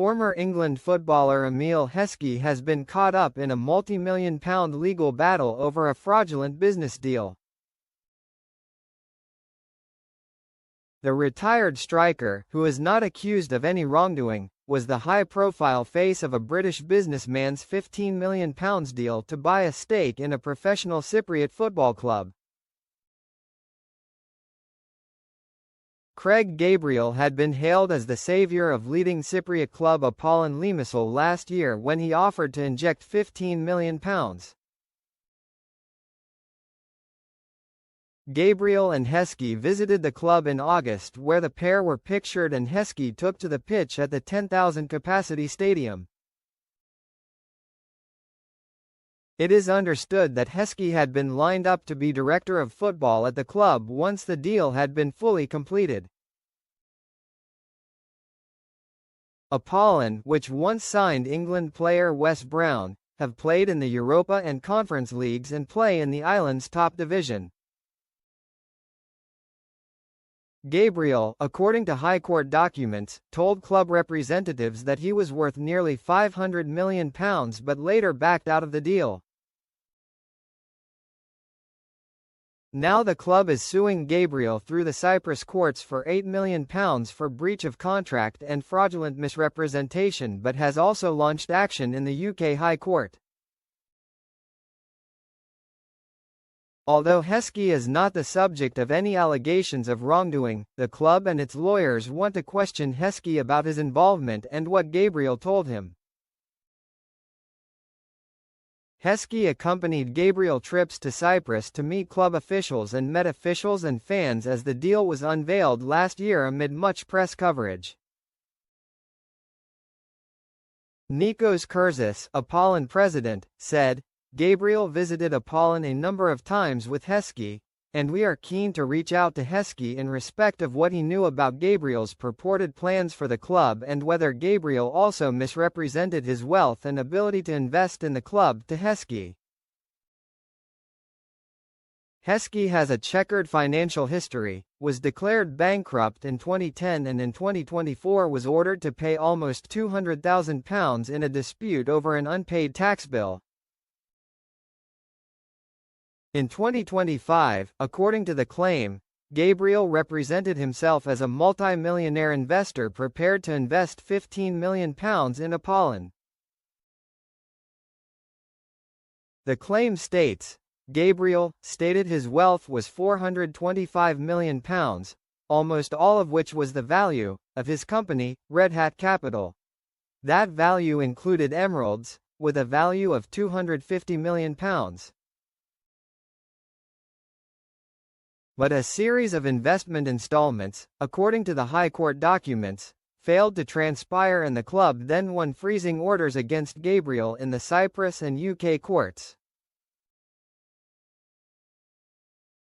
Former England footballer Emile Heskey has been caught up in a multi-million-pound legal battle over a fraudulent business deal. The retired striker, who is not accused of any wrongdoing, was the high-profile face of a British businessman's £15 million deal to buy a stake in a professional Cypriot football club. Craig Gabriel had been hailed as the saviour of leading Cypriot club Apollon Limassol last year when he offered to inject £15 million. Gabriel and Heskey visited the club in August, where the pair were pictured, and Heskey took to the pitch at the 10,000-capacity stadium. It is understood that Heskey had been lined up to be director of football at the club once the deal had been fully completed. Apollon, which once signed England player Wes Brown, have played in the Europa and Conference Leagues and play in the island's top division. Gabriel, according to High Court documents, told club representatives that he was worth nearly £500 million but later backed out of the deal. Now the club is suing Gabriel through the Cyprus courts for £8 million for breach of contract and fraudulent misrepresentation, but has also launched action in the UK High Court. Although Heskey is not the subject of any allegations of wrongdoing, the club and its lawyers want to question Heskey about his involvement and what Gabriel told him. Heskey accompanied Gabriel trips to Cyprus to meet club officials and met officials and fans as the deal was unveiled last year amid much press coverage. Nikos Kurzis, Apollon president, said, "Gabriel visited Apollon a number of times with Heskey, and we are keen to reach out to Heskey in respect of what he knew about Gabriel's purported plans for the club and whether Gabriel also misrepresented his wealth and ability to invest in the club to Heskey." Heskey has a checkered financial history, was declared bankrupt in 2010 and in 2024 was ordered to pay almost £200,000 in a dispute over an unpaid tax bill. In 2025, according to the claim, Gabriel represented himself as a multi-millionaire investor prepared to invest £15 million in Apollon. The claim states, Gabriel stated his wealth was £425 million, almost all of which was the value of his company, Red Hat Capital. That value included emeralds, with a value of £250 million. But a series of investment installments, according to the High Court documents, failed to transpire and the club then won freezing orders against Gabriel in the Cyprus and UK courts.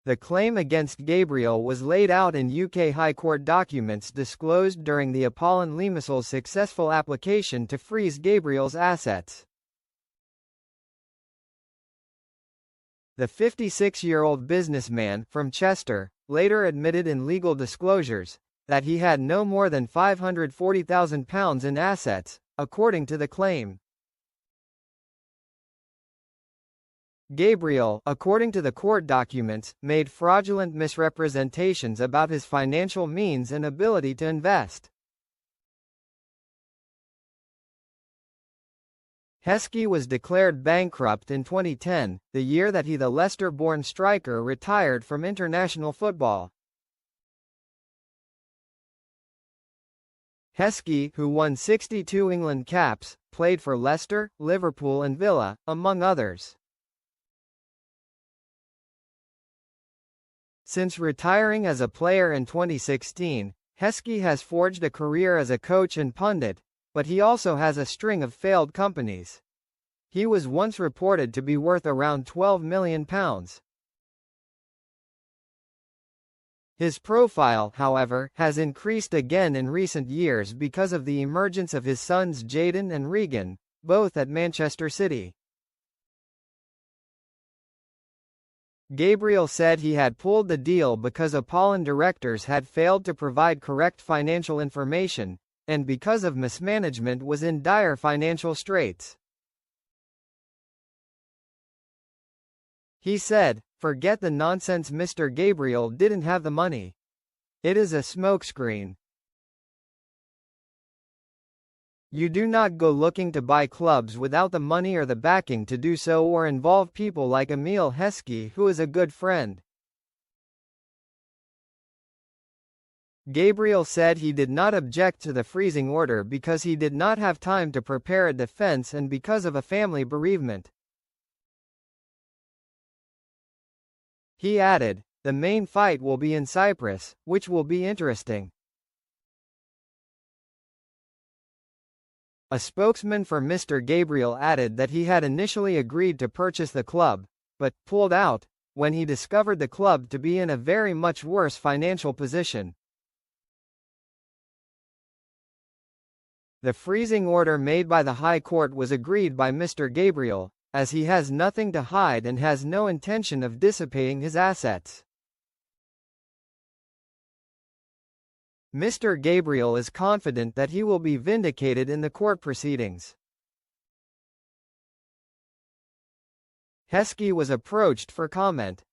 The claim against Gabriel was laid out in UK High Court documents disclosed during the Apollon Limassol's successful application to freeze Gabriel's assets. The 56-year-old businessman from Chester later admitted in legal disclosures that he had no more than £540,000 in assets, according to the claim. Gabriel, according to the court documents, made fraudulent misrepresentations about his financial means and ability to invest. Heskey was declared bankrupt in 2010, the year that the Leicester-born striker retired from international football. Heskey, who won 62 England caps, played for Leicester, Liverpool and Villa, among others. Since retiring as a player in 2016, Heskey has forged a career as a coach and pundit, but he also has a string of failed companies. He was once reported to be worth around £12 million. His profile, however, has increased again in recent years because of the emergence of his sons Jayden and Regan, both at Manchester City. Gabriel said he had pulled the deal because Apollon directors had failed to provide correct financial information, and because of mismanagement was in dire financial straits. He said, "Forget the nonsense, Mr. Gabriel didn't have the money. It is a smokescreen. You do not go looking to buy clubs without the money or the backing to do so, or involve people like Emile Heskey, who is a good friend." Gabriel said he did not object to the freezing order because he did not have time to prepare a defense and because of a family bereavement. He added, "The main fight will be in Cyprus, which will be interesting." A spokesman for Mr. Gabriel added that he had initially agreed to purchase the club, but pulled out when he discovered the club to be in a very much worse financial position. The freezing order made by the High Court was agreed by Mr. Gabriel, as he has nothing to hide and has no intention of dissipating his assets. Mr. Gabriel is confident that he will be vindicated in the court proceedings. Heskey was approached for comment.